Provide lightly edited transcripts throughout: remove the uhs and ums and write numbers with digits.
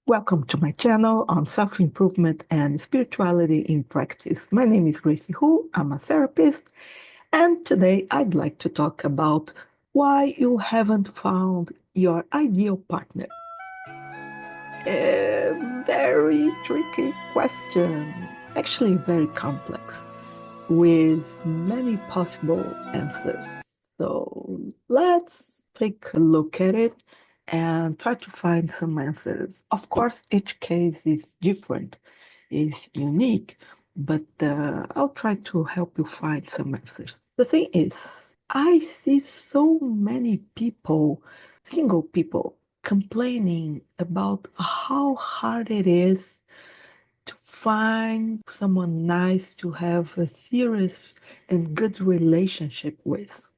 Welcome to my channel on self-improvement and spirituality in practice. My name is Greicy Hoo. I'm a therapist, and today I'd like to talk about why you haven't found your ideal partner. A very tricky question, actually very complex, with many possible answers. So let's take a look at it and try to find some answers. Of course, each case is different, is unique, but I'll try to help you find some answers. The thing is, I see so many people, single people, complaining about how hard it is to find someone nice to have a serious and good relationship with.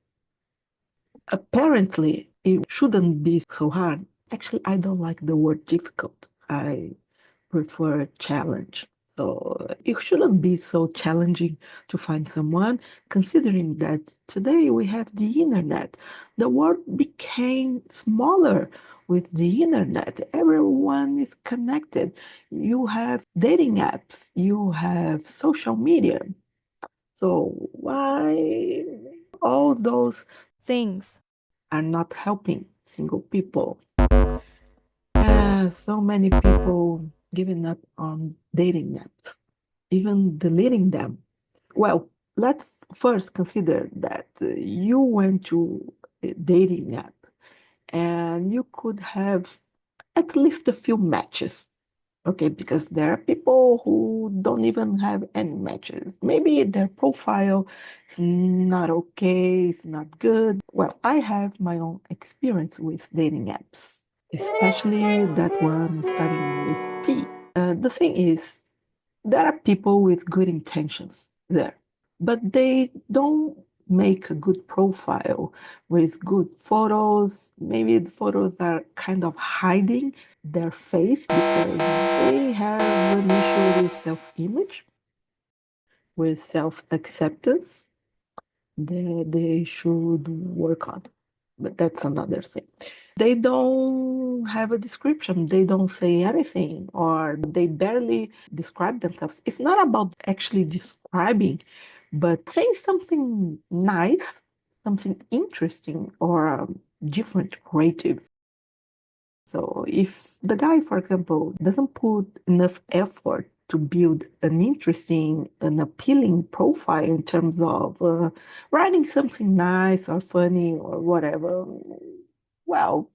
Apparently, it shouldn't be so hard. Actually, I don't like the word difficult. I prefer challenge. So it shouldn't be so challenging to find someone, considering that today we have the internet. The world became smaller with the internet. Everyone is connected. You have dating apps, you have social media. So why all those things are not helping single people? So many people giving up on dating apps, even deleting them. Well, let's first consider that you went to a dating app and you could have at least a few matches. Okay, because there are people who don't even have any matches. Maybe their profile is not okay, it's not good. Well, I have my own experience with dating apps, especially that one starting with T. The thing is, there are people with good intentions there, but they don't make a good profile with good photos. Maybe the photos are kind of hiding their face because they have an issue with self-image, with self-acceptance that they should work on. But that's another thing. They don't have a description, they don't say anything, or they barely describe themselves. It's not about actually describing, but saying something nice, something interesting, or different, creative. So if the guy, for example, doesn't put enough effort to build an interesting and appealing profile in terms of writing something nice or funny or whatever, well,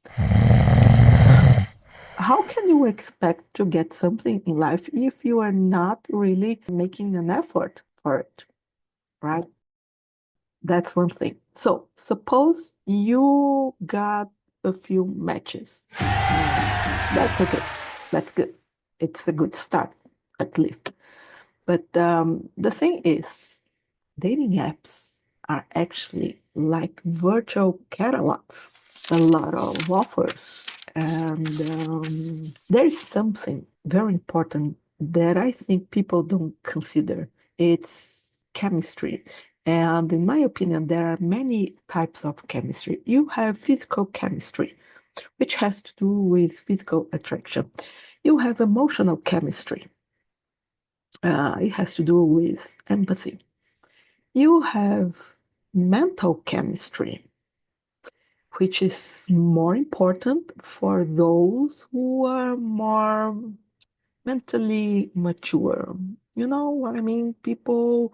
how can you expect to get something in life if you are not really making an effort for it, right? That's one thing. So suppose you got a few matches. That's okay. That's good. It's a good start, at least. But the thing is, dating apps are actually like virtual catalogs, a lot of offers. And there's something very important that I think people don't consider. It's chemistry. And in my opinion, there are many types of chemistry. You have physical chemistry, which has to do with physical attraction. You have emotional chemistry. It has to do with empathy. You have mental chemistry, which is more important for those who are more mentally mature. You know what I mean? People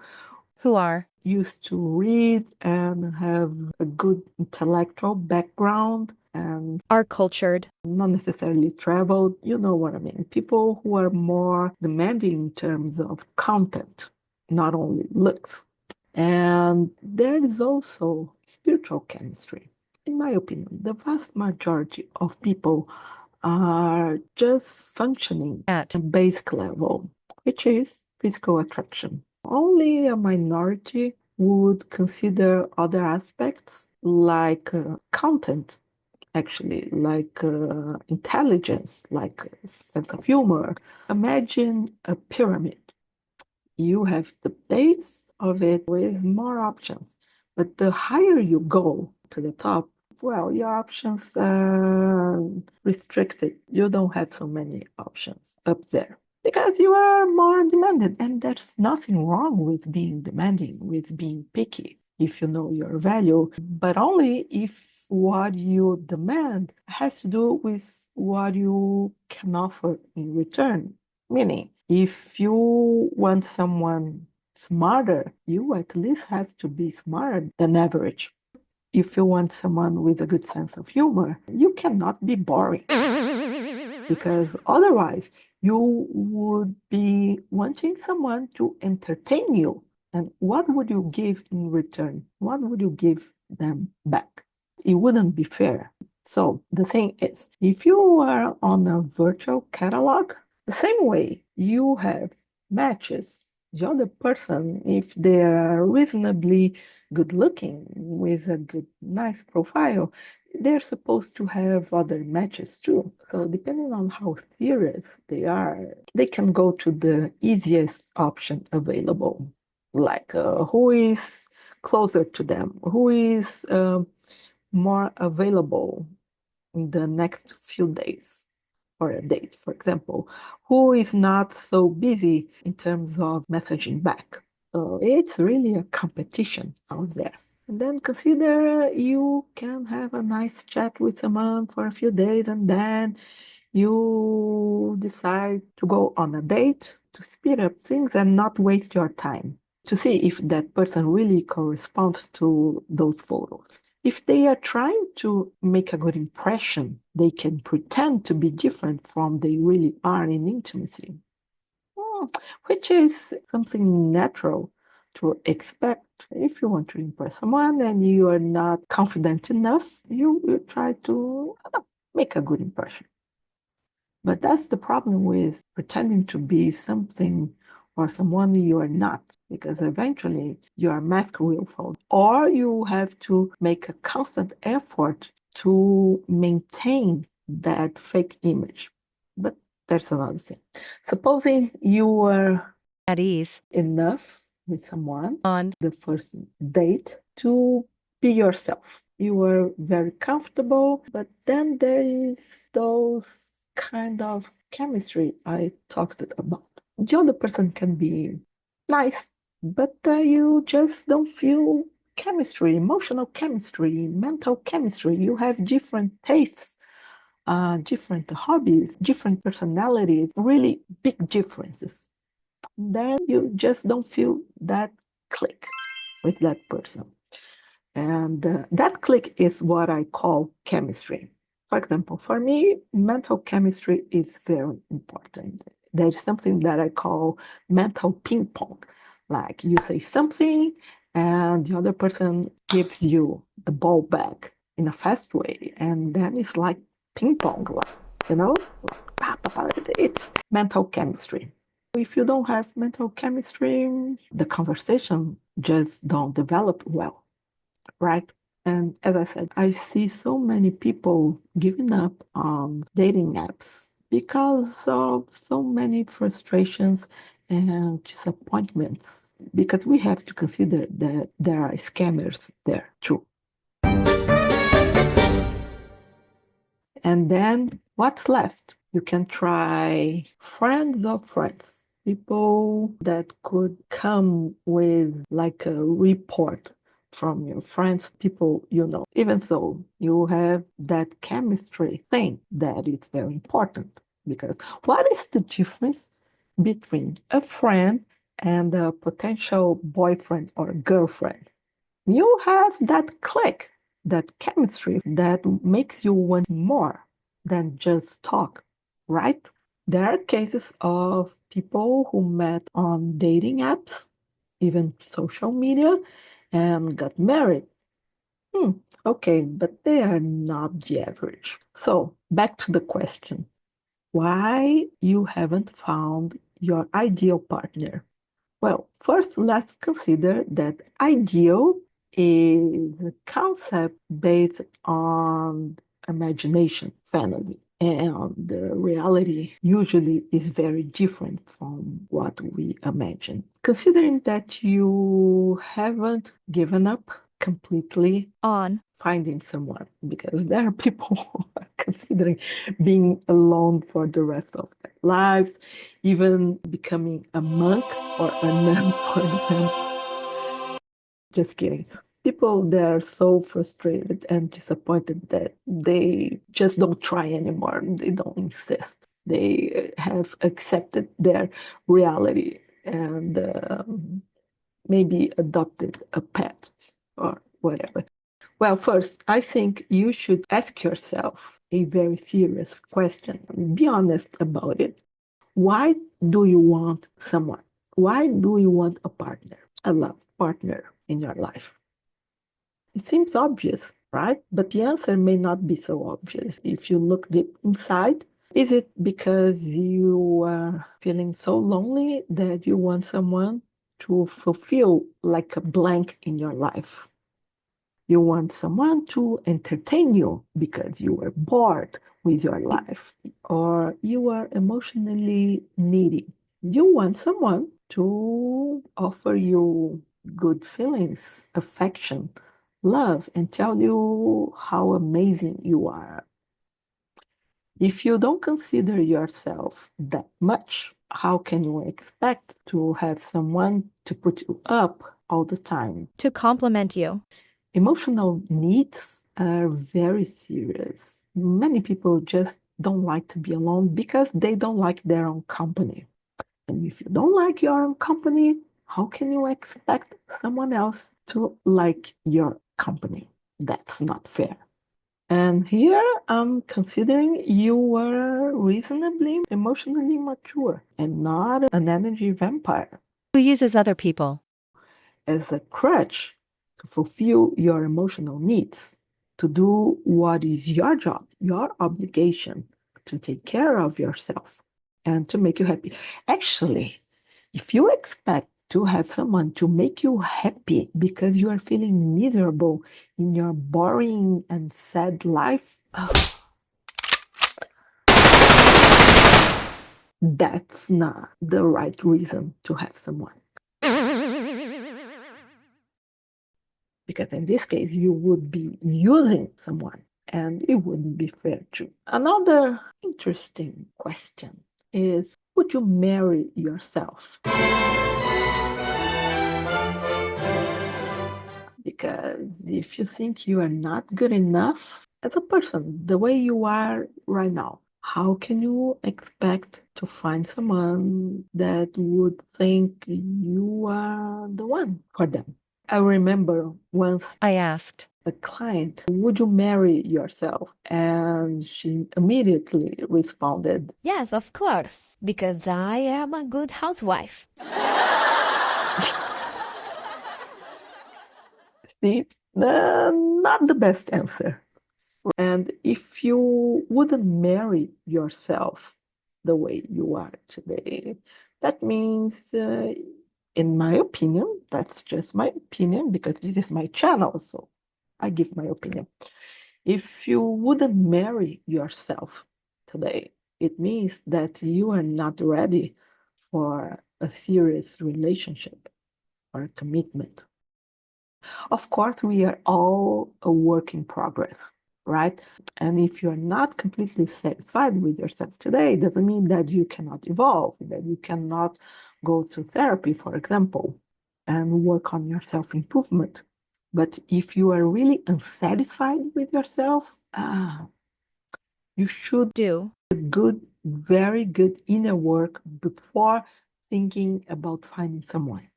who are used to read and have a good intellectual background and are cultured, not necessarily traveled. You know what I mean? People who are more demanding in terms of content, not only looks. And there is also spiritual chemistry. In my opinion, the vast majority of people are just functioning at at a basic level, which is physical attraction. Only a minority would consider other aspects like content, actually, like intelligence, like sense of humor. Imagine a pyramid. You have the base of it with more options. But the higher you go to the top, Well, your options are restricted. You don't have so many options up there because you are more demanding, and there's nothing wrong with being demanding, with being picky if you know your value, but only if what you demand has to do with what you can offer in return. Meaning, if you want someone smarter, you at least have to be smarter than average. If you want someone with a good sense of humor, you cannot be boring because otherwise you would be wanting someone to entertain you. And what would you give in return? What would you give them back? It wouldn't be fair. So the thing is, if you are on a virtual catalog, the same way you have matches, the other person, if they are reasonably good looking with a good, nice profile, they're supposed to have other matches too. So depending on how serious they are, they can go to the easiest option available, like who is closer to them, who is more available in the next few days for a date, for example, who is not so busy in terms of messaging back. So it's really a competition out there. And then consider you can have a nice chat with someone for a few days and then you decide to go on a date to speed up things and not waste your time to see if that person really corresponds to those photos. If they are trying to make a good impression, they can pretend to be different from they really are in intimacy, which is something natural to expect. If you want to impress someone and you are not confident enough, you will try to make a good impression. But that's the problem with pretending to be something or someone you are not, because eventually your mask will fall, or you have to make a constant effort to maintain that fake image. But that's another thing. Supposing you were At ease. enough with someone On. the first date to be yourself. You were very comfortable, but then there is those kind of chemistry I talked about. The other person can be nice, but you just don't feel chemistry, emotional chemistry, mental chemistry. You have different tastes, different hobbies, different personalities, really big differences. Then you just don't feel that click with that person. And that click is what I call chemistry. For example, for me, mental chemistry is very important. There's something that I call mental ping pong. Like you say something, and the other person gives you the ball back in a fast way. And then it's like ping pong, you know? It's mental chemistry. If you don't have mental chemistry, the conversation just don't develop well, right? And as I said, I see so many people giving up on dating apps because of so many frustrations and disappointments. Because we have to consider that there are scammers there too. And then what's left? You can try friends of friends, people that could come with like a report from your friends, people you know. Even so, you have that chemistry thing that is very important because what is the difference between a friend and a potential boyfriend or girlfriend? You have that click, that chemistry that makes you want more than just talk, right? There are cases of people who met on dating apps, even social media, and got married. Okay, but they are not the average. So back to the question, why you haven't found your ideal partner? Well, first, let's consider that ideal is a concept based on imagination, fantasy, and the reality usually is very different from what we imagine. Considering that you haven't given up, completely On. finding someone, because there are people who are considering being alone for the rest of their lives, even becoming a monk or a nun, for example. Just kidding. People, they're so frustrated and disappointed that they just don't try anymore. They don't insist. They have accepted their reality and maybe adopted a pet or whatever. Well, first, I think you should ask yourself a very serious question. Be honest about it. Why do you want someone? Why do you want a partner, a love partner in your life? It seems obvious, right? But the answer may not be so obvious if you look deep inside. Is it because you are feeling so lonely that you want someone to fulfill like a blank in your life? You want someone to entertain you because you were bored with your life, or you are emotionally needy. You want someone to offer you good feelings, affection, love, and tell you how amazing you are. If you don't consider yourself that much, how can you expect to have someone to put you up all the time? To compliment you. Emotional needs are very serious. Many people just don't like to be alone because they don't like their own company. And if you don't like your own company, how can you expect someone else to like your company? That's not fair. And here I'm considering you were reasonably emotionally mature and not an energy vampire. Who uses other people. As a crutch to fulfill your emotional needs, to do what is your job, your obligation, to take care of yourself and to make you happy. Actually, if you expect to have someone to make you happy because you are feeling miserable in your boring and sad life, that's not the right reason to have someone. Because in this case, you would be using someone and it wouldn't be fair too. Another interesting question is, would you marry yourself? Because if you think you are not good enough as a person, the way you are right now, how can you expect to find someone that would think you are the one for them? I remember once I asked. a client, would you marry yourself? And she immediately responded, Yes, of course, because I am a good housewife. see, not the best answer. And if you wouldn't marry yourself the way you are today, that means, in my opinion, that's just my opinion because this is my channel, so I give my opinion. If you wouldn't marry yourself today, it means that you are not ready for a serious relationship or a commitment. Of course, we are all a work in progress, right? And if you're not completely satisfied with yourself today, it doesn't mean that you cannot evolve, that you cannot go to therapy, for example, and work on your self improvement. But if you are really unsatisfied with yourself, you should Do. good, very good inner work before thinking about finding someone.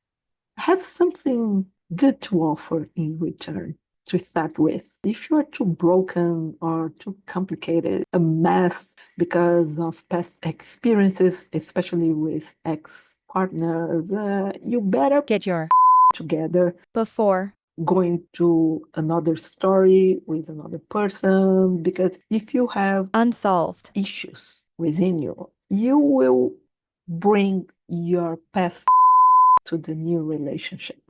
Have something good to offer in return to start with. If you are too broken or too complicated, a mess because of past experiences, especially with ex partners, you better Get your together, before. going to another story with another person, because if you have Unsolved. issues within you, you will bring your past to the new relationship.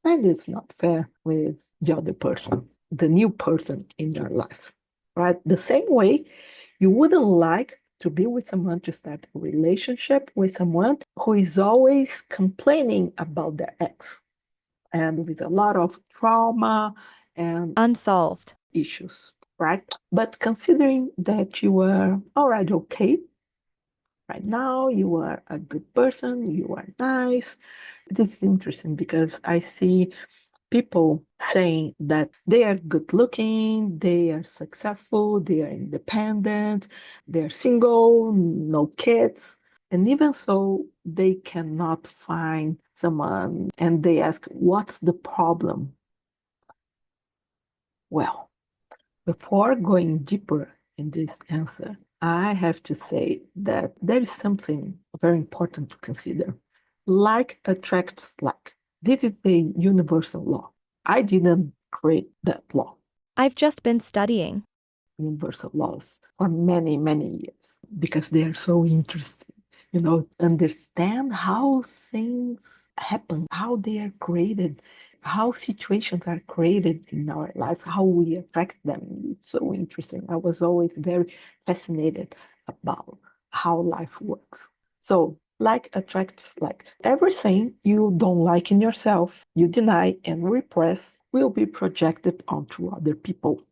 And it's not fair with the other person, the new person in your life, right? The same way you wouldn't like to be with someone, to start a relationship with someone who is always complaining about their ex. and with a lot of trauma and Unsolved. issues, right? But considering that you were already okay right now, you are a good person, you are nice. This is interesting because I see people saying that they are good looking, they are successful, they are independent, they're single, no kids. And even so, they cannot find someone and they ask, what's the problem? Well, before going deeper in this answer, I have to say that there is something very important to consider. Like attracts like. This is a universal law. I didn't create that law, I've just been studying. universal laws, for many, many years because they are so interesting. Understand how things happen, how they are created, how situations are created in our lives, how we affect them. It's so interesting. I was always very fascinated about how life works. So, like attracts like. Everything you don't like in yourself, you deny and repress, will be projected onto other people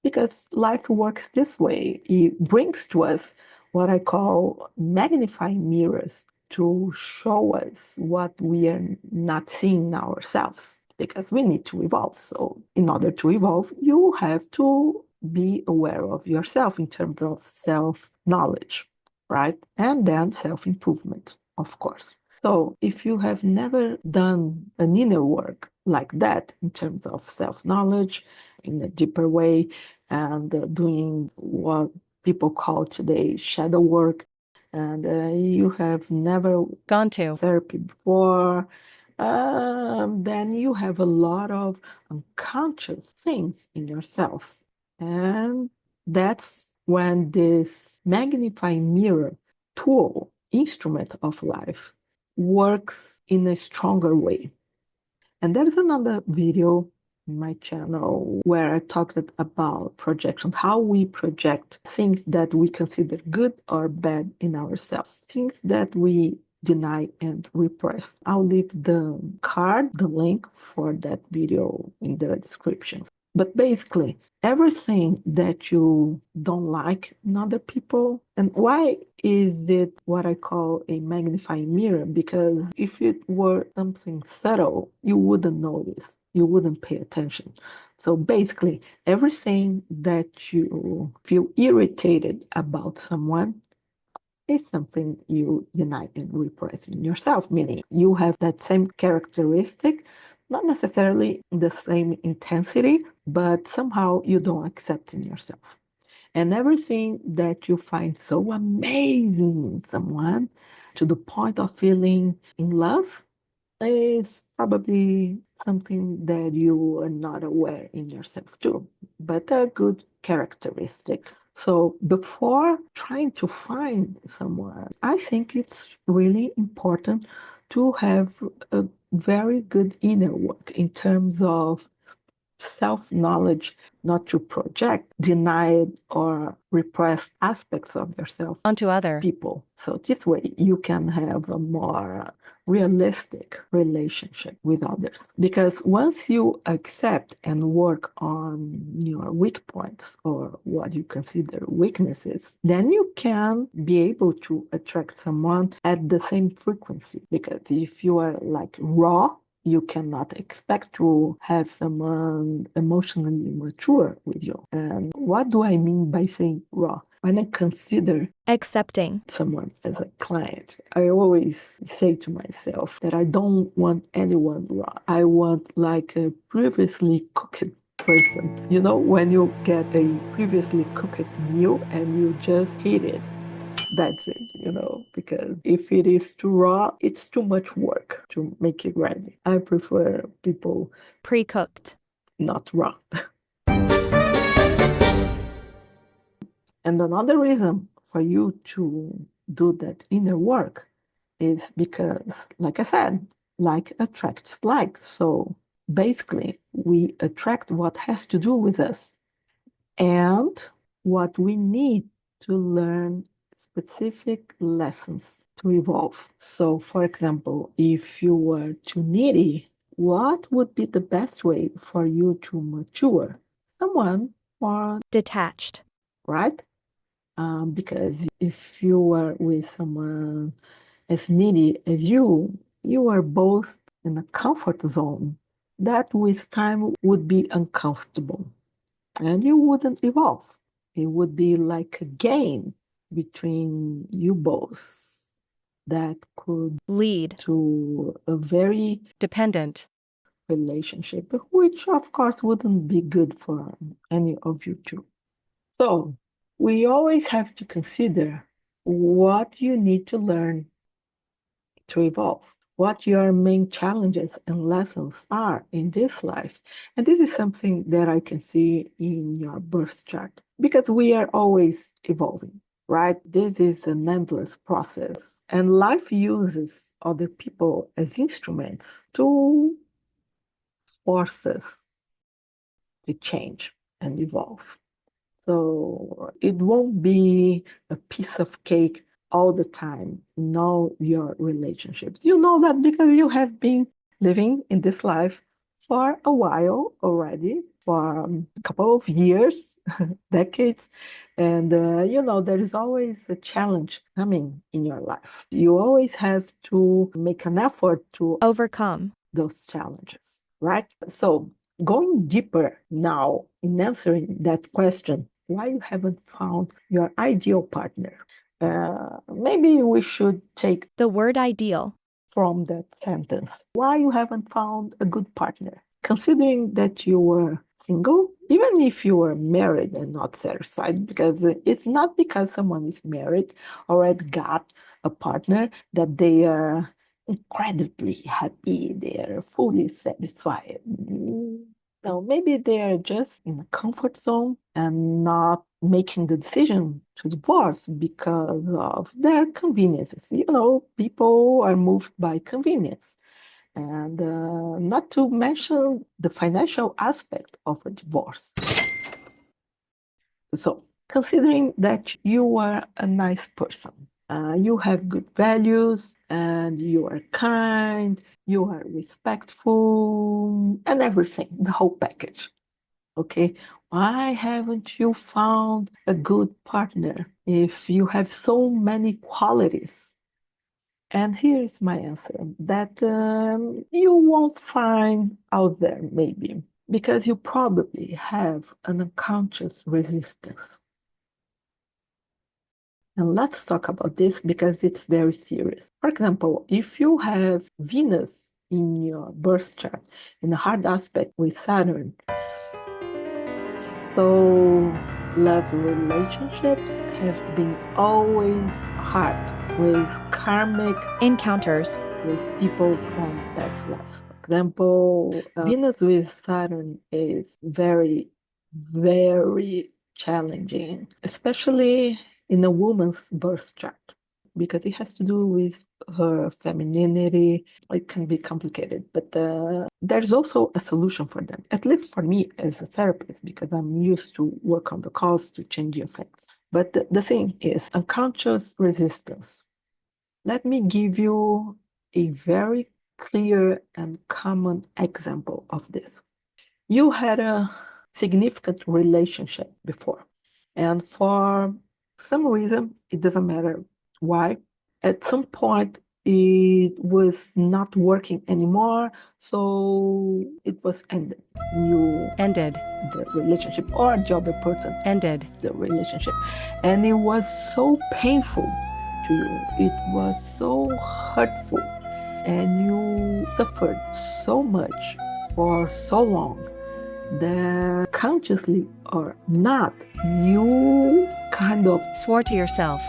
because life works this way. It brings to us what I call magnifying mirrors to show us what we are not seeing ourselves because we need to evolve. So, in order to evolve, you have to be aware of yourself in terms of self knowledge, right? And then self improvement, of course. So, if you have never done an inner work like that in terms of self knowledge in a deeper way, and doing what people call today shadow work, and you have never Gone to. therapy before, then you have a lot of unconscious things in yourself. And that's when this magnifying mirror tool, instrument of life, works in a stronger way. And there's another video in my channel where I talked about projection, how we project things that we consider good or bad in ourselves, things that we deny and repress. I'll leave the card, the link for that video in the description. But basically, everything that you don't like in other people, and why is it what I call a magnifying mirror? Because if it were something subtle, you wouldn't notice, you wouldn't pay attention. So basically, everything that you feel irritated about someone is something you deny and repress in yourself, meaning you have that same characteristic, not necessarily the same intensity, but somehow you don't accept in yourself. And everything that you find so amazing in someone to the point of feeling in love is probably something that you are not aware in yourself too, but a good characteristic. So before trying to find someone, I think it's really important to have a very good inner work in terms of self-knowledge, not to project denied or repressed aspects of yourself Onto other. people. So this way you can have a more realistic relationship with others. Because once you accept and work on your weak points or what you consider weaknesses, then you can be able to attract someone at the same frequency. Because if you are like raw, you cannot expect to have someone emotionally mature with you. And what do I mean by saying raw? When I consider Accepting. someone as a client, I always say to myself that I don't want anyone raw. I want like a previously cooked person. You know, when you get a previously cooked meal and you just heat it, that's it, because if it is too raw, it's too much work to make it ready. I prefer people Pre-cooked. not raw. And another reason for you to do that inner work is because, like I said, like attracts like. So basically, we attract what has to do with us and what we need to learn specific lessons to evolve. So, for example, if you were too needy, what would be the best way for you to mature someone or Detached. right? Because if you are with someone as needy as you are both in a comfort zone that with time would be uncomfortable and you wouldn't evolve. It would be like a game between you both that could Lead. to a very Dependent. relationship, which of course wouldn't be good for any of you two. So we always have to consider what you need to learn to evolve, what your main challenges and lessons are in this life. And this is something that I can see in your birth chart because we are always evolving, right? This is an endless process. And life uses other people as instruments to force us to change and evolve. So it won't be a piece of cake all the time in all your relationships. You know that because you have been living in this life for a while already, for a couple of years, decades. And there is always a challenge coming in your life. You always have to make an effort to Overcome. those challenges, right? So going deeper now in answering that question, why you haven't found your ideal partner? Maybe we should take The word ideal. from that sentence why you haven't found a good partner. Considering that you were single, even if you were married and not satisfied, because it's not because someone is married or had got a partner that they are incredibly happy, they are fully satisfied. No, maybe they are just in a comfort zone and not making the decision to divorce because of their conveniences. People are moved by convenience. And not to mention the financial aspect of a divorce. So, considering that you are a nice person, you have good values, and you are kind, you are respectful, and everything, the whole package. Okay, why haven't you found a good partner if you have so many qualities? And here is my answer that you won't find out there, maybe, because you probably have an unconscious resistance. And let's talk about this because it's very serious. For example, if you have Venus in your birth chart in a hard aspect with Saturn, so love relationships have been always hard with karmic Encounters. with people from past lives. For example, Venus with Saturn is very, very challenging, especially in a woman's birth chart, because it has to do with her femininity. It can be complicated, but there's also a solution for them, at least for me as a therapist, because I'm used to work on the cause to change the effects. But the thing is unconscious resistance. Let me give you a very clear and common example of this. You had a significant relationship before, and for some reason, it doesn't matter why, at some point it was not working anymore, so it was ended. You Ended. the relationship, or the other person Ended. the relationship, and it was so painful to you, it was so hurtful, and you suffered so much for so long that consciously or not, you kind of Swore to yourself.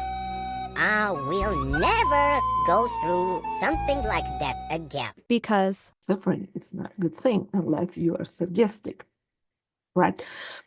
I will never go through something like that again. Because. suffering is not a good thing unless you are sadistic, right?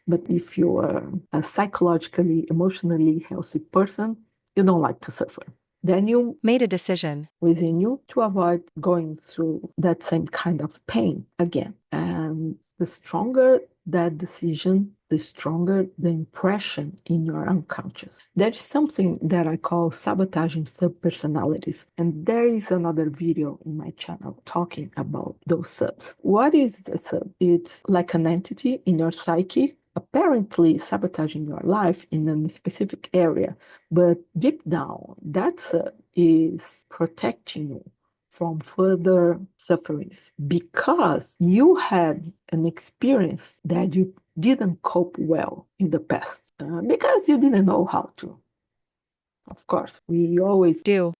But if you are a psychologically, emotionally healthy person, you don't like to suffer. Then you Made a decision. within you to avoid going through that same kind of pain again. And the stronger that decision, the stronger the impression in your unconscious. There's something that I call sabotaging subpersonalities, and there is another video in my channel talking about those subs. What is a sub? It's like an entity in your psyche, apparently sabotaging your life in a specific area, but deep down, that sub is protecting you from further sufferings because you had an experience that you didn't cope well in the past because you didn't know how to. Of course, we always do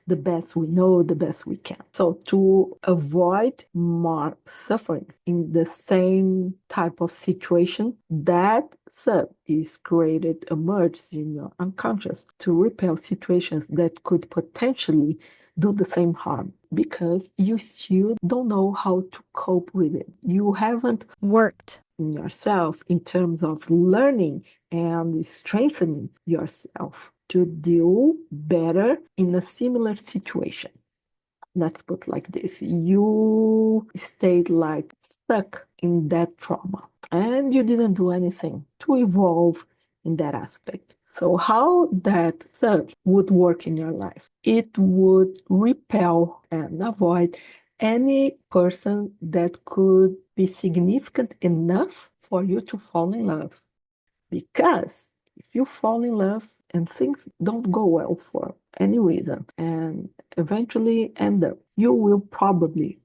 the best we know, the best we can. So to avoid more sufferings in the same type of situation, that sub is created, emerges in your unconscious to repel situations that could potentially do the same harm because you still don't know how to cope with it. You haven't worked in yourself in terms of learning and strengthening yourself to deal better in a similar situation. Let's put like this. You stayed like stuck in that trauma and you didn't do anything to evolve in that aspect. So how that surge would work in your life? It would repel and avoid any person that could be significant enough for you to fall in love. Because if you fall in love and things don't go well for any reason and eventually end up, you will probably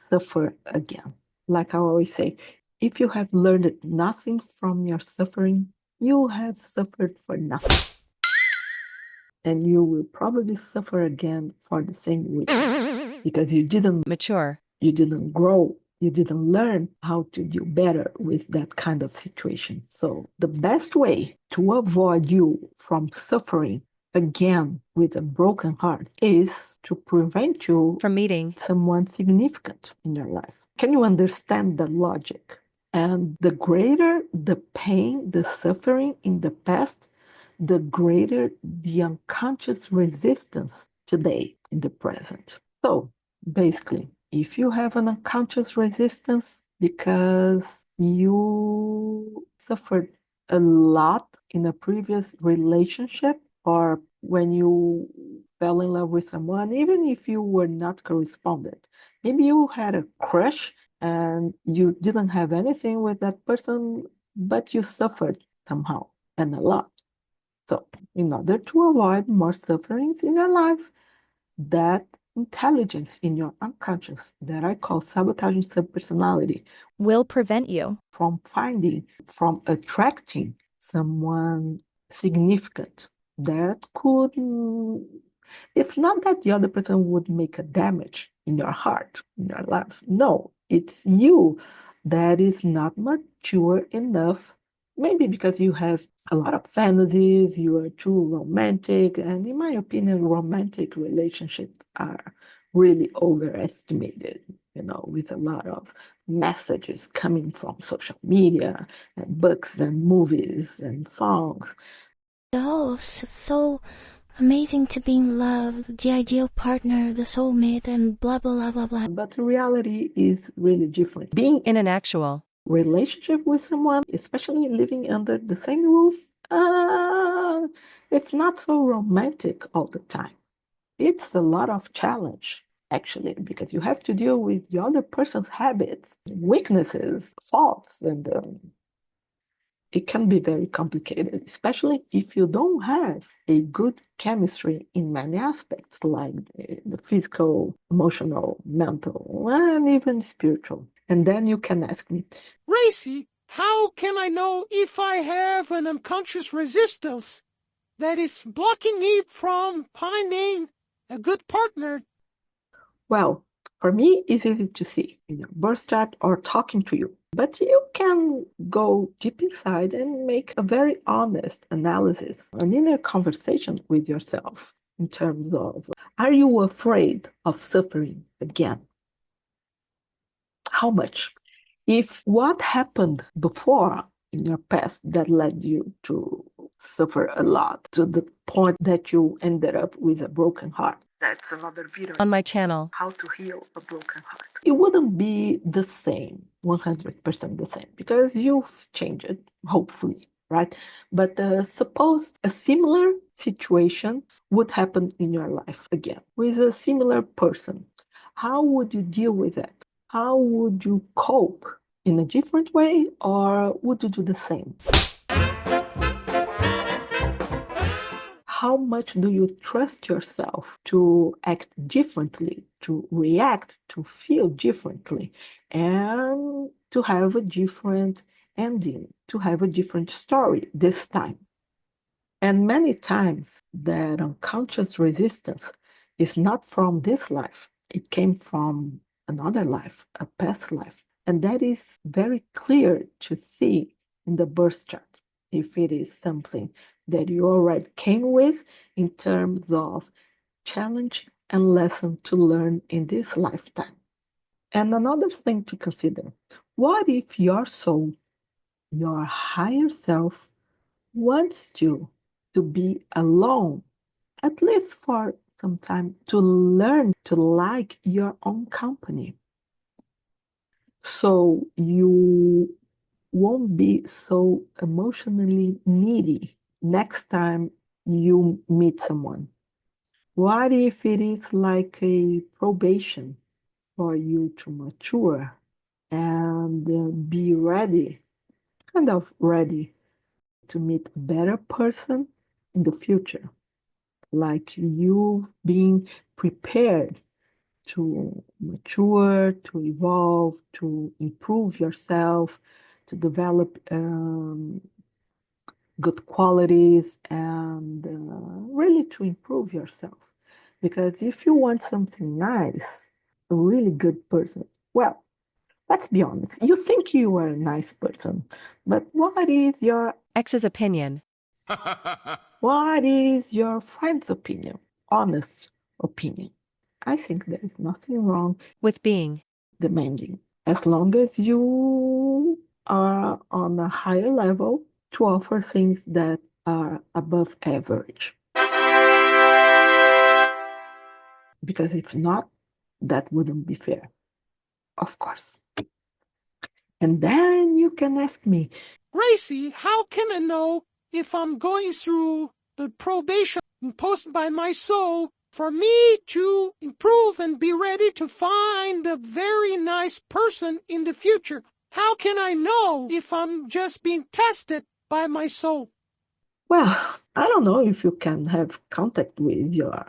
suffer again. Like I always say, if you have learned nothing from your suffering, you have suffered for nothing. And you will probably suffer again for the same reason because you didn't mature, you didn't grow, you didn't learn how to deal better with that kind of situation. So the best way to avoid you from suffering again with a broken heart is to prevent you from meeting someone significant in your life. Can you understand the logic? And the greater the pain, the suffering in the past, the greater the unconscious resistance today in the present. So basically, if you have an unconscious resistance because you suffered a lot in a previous relationship or when you fell in love with someone, even if you were not corresponded, maybe you had a crush and you didn't have anything with that person, but you suffered somehow and a lot. So, in order to avoid more sufferings in your life, that intelligence in your unconscious that I call sabotaging subpersonality will prevent you from attracting someone significant that could, it's not that the other person would make a damage in your heart, in your life. No, it's you that is not mature enough, maybe because you have a lot of fantasies, you are too romantic, and in my opinion, romantic relationships are really overestimated, with a lot of messages coming from social media and books and movies and songs. Oh, so amazing to be in love, the ideal partner, the soulmate, and blah, blah, blah, blah, blah. But the reality is really different. Being in an actual relationship with someone, especially living under the same roof, it's not so romantic all the time. It's a lot of challenge, actually, because you have to deal with the other person's habits, weaknesses, faults, and it can be very complicated, especially if you don't have a good chemistry in many aspects, like the physical, emotional, mental, and even spiritual. And then you can ask me, Greicy, how can I know if I have an unconscious resistance that is blocking me from finding a good partner? Well, for me, it's easy to see in your birth chart or talking to you. But you can go deep inside and make a very honest analysis, an inner conversation with yourself in terms of, are you afraid of suffering again? How much? If what happened before in your past that led you to suffer a lot to the point that you ended up with a broken heart, That's another video On my channel. how to heal a broken heart. It wouldn't be the same, 100% the same, because you've changed, hopefully, right? But suppose a similar situation would happen in your life again with a similar person. How would you deal with that? How would you cope? In a different way, or would you do the same? How much do you trust yourself to act differently, to react, to feel differently, and to have a different ending, to have a different story this time? And many times that unconscious resistance is not from this life, it came from another life, a past life. And that is very clear to see in the birth chart if it is something that you already came with in terms of challenge and lesson to learn in this lifetime. And another thing to consider, what if your soul, your higher self, wants you to be alone, at least for some time, to learn to like your own company? So you won't be so emotionally needy next time you meet someone. What if it is like a probation for you to mature and be ready, kind of ready to meet a better person in the future? Like you being prepared to mature, to evolve, to improve yourself, to develop good qualities, and really to improve yourself. Because if you want something nice, a really good person, well, let's be honest, you think you are a nice person, but what is your Ex's opinion. what is your friend's opinion? Honest opinion. I think there is nothing wrong With being. demanding as long as you are on a higher level to offer things that are above average. Because if not, that wouldn't be fair, of course. And then you can ask me, Greicy, how can I know if I'm going through the probation imposed by my soul for me to improve and be ready to find a very nice person in the future? How can I know if I'm just being tested by my soul? well, I don't know if you can have contact with your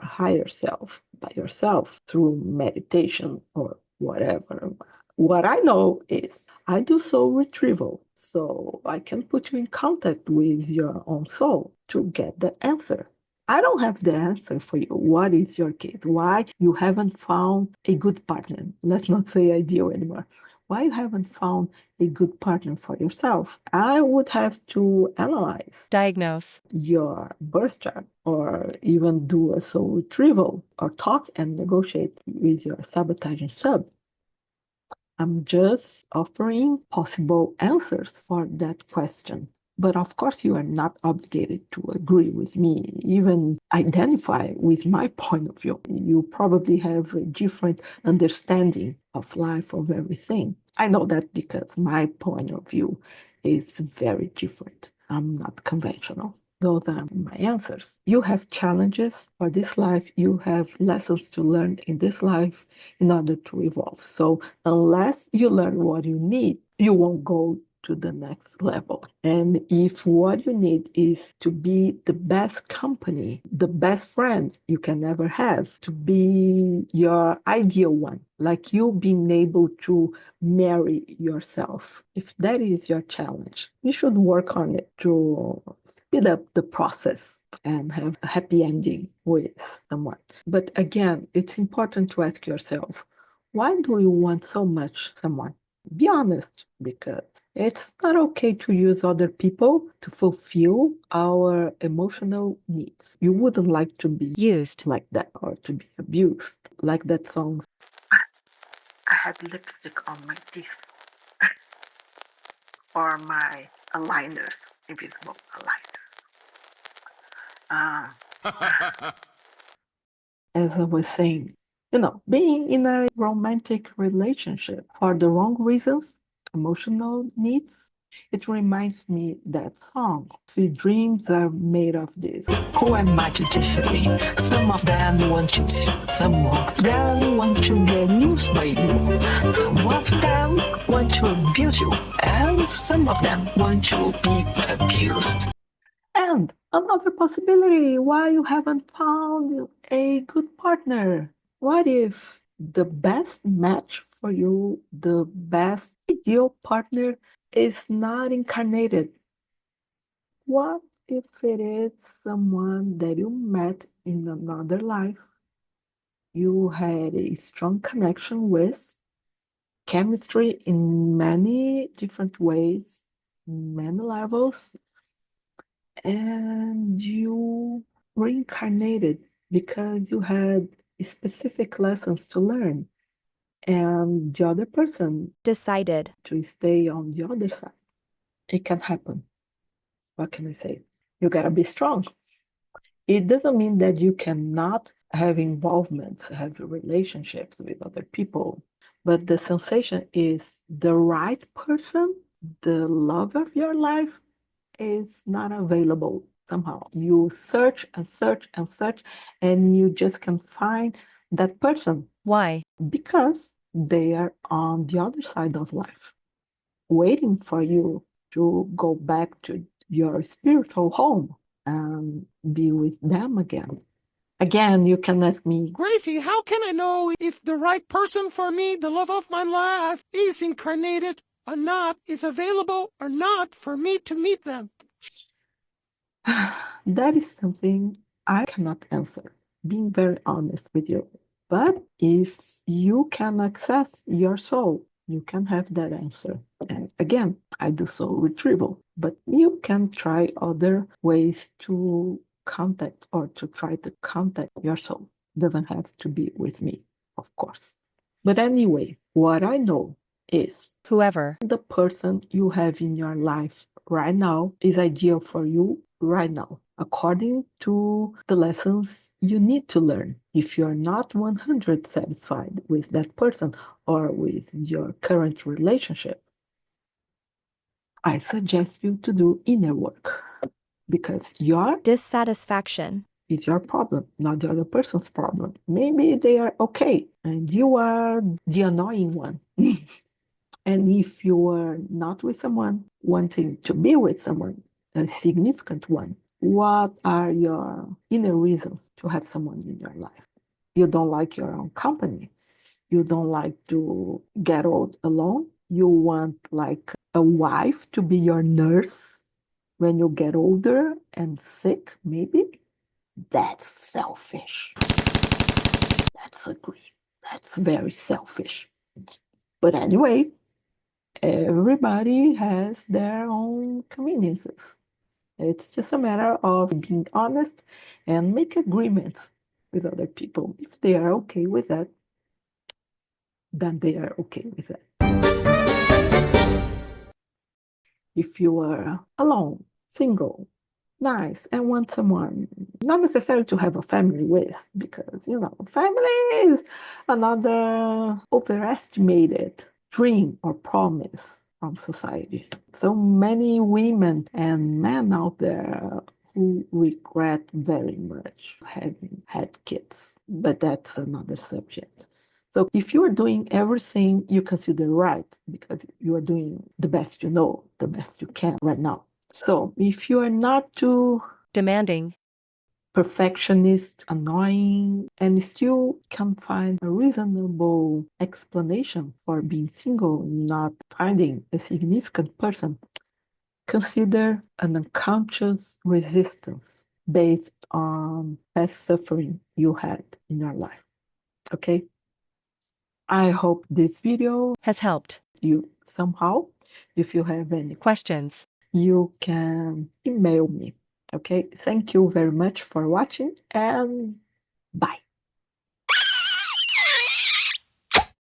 higher self by yourself through meditation or whatever. What I know is I do soul retrieval, so I can put you in contact with your own soul to get the answer. I don't have the answer for you. What is your case? Why you haven't found a good partner? Let's not say ideal anymore. Why you haven't found a good partner for yourself? I would have to analyze Diagnose. your birth chart or even do a soul retrieval or talk and negotiate with your sabotaging sub. I'm just offering possible answers for that question. But of course, you are not obligated to agree with me, even identify with my point of view. You probably have a different understanding of life, of everything. I know that because my point of view is very different. I'm not conventional. Those are my answers. You have challenges for this life, you have lessons to learn in this life in order to evolve. So unless you learn what you need, you won't go to the next level. And if what you need is to be the best company, the best friend you can ever have, to be your ideal one, like you being able to marry yourself, if that is your challenge, you should work on it to speed up the process and have a happy ending with someone. But again, it's important to ask yourself, why do you want so much someone? Be honest, because it's not okay to use other people to fulfill our emotional needs. You wouldn't like to be Used. like that or to be abused. Like that song, I had lipstick on my teeth or my aligners, invisible aligners. as I was saying, being in a romantic relationship for the wrong reasons, emotional needs, it reminds me that song. Sweet dreams are made of this. Who am I to disagree? Some of them want you to, some of them want to get used by you. Some of them want to abuse you, and some of them want to be abused. And another possibility why you haven't found a good partner. What if the best match for you, the best ideal partner, is not incarnated? What if it is someone that you met in another life, you had a strong connection with, chemistry in many different ways, many levels, and you reincarnated because you had specific lessons to learn, and the other person Decided. to stay on the other side. It can happen. What can I say? You gotta be strong. It doesn't mean that you cannot have involvements, have relationships with other people, but the sensation is the right person, the love of your life, is not available somehow. You search and search and search, and you just can't find that person. Why? Because they are on the other side of life, waiting for you to go back to your spiritual home and be with them again. Again, you can ask me, Greicy, how can I know if the right person for me, the love of my life, is incarnated or not, is available or not for me to meet them? that is something I cannot answer, being very honest with you. But if you can access your soul, you can have that answer. And again, I do soul retrieval, but you can try other ways to contact or to try to contact your soul. Doesn't have to be with me, of course. But anyway, what I know is Whoever. the person you have in your life right now is ideal for you right now, according to the lessons you need to learn. If you're not 100 satisfied with that person or with your current relationship, I suggest you to do inner work because your Dissatisfaction. is your problem, not the other person's problem. Maybe they are okay and you are the annoying one. And if you are not with someone, wanting to be with someone, a significant one, what are your inner reasons to have someone in your life? You don't like your own company. You don't like to get old alone. You want like a wife to be your nurse when you get older and sick, maybe? That's selfish. That's agree. That's very selfish. But anyway, everybody has their own conveniences. It's just a matter of being honest and make agreements with other people. If they are okay with that, then they are okay with that. If you are alone, single, nice, and want someone not necessarily to have a family with, because, family is another overestimated dream or promise from society. So many women and men out there who regret very much having had kids, but that's another subject. So if you are doing everything you consider right, because you are doing the best you know, the best you can right now. So if you are not too Demanding. perfectionist, annoying, and still can find a reasonable explanation for being single, not finding a significant person, consider an unconscious resistance based on past suffering you had in your life. Okay? I hope this video Has helped. you somehow. If you have any Questions. you can email me. Okay, thank you very much for watching and bye.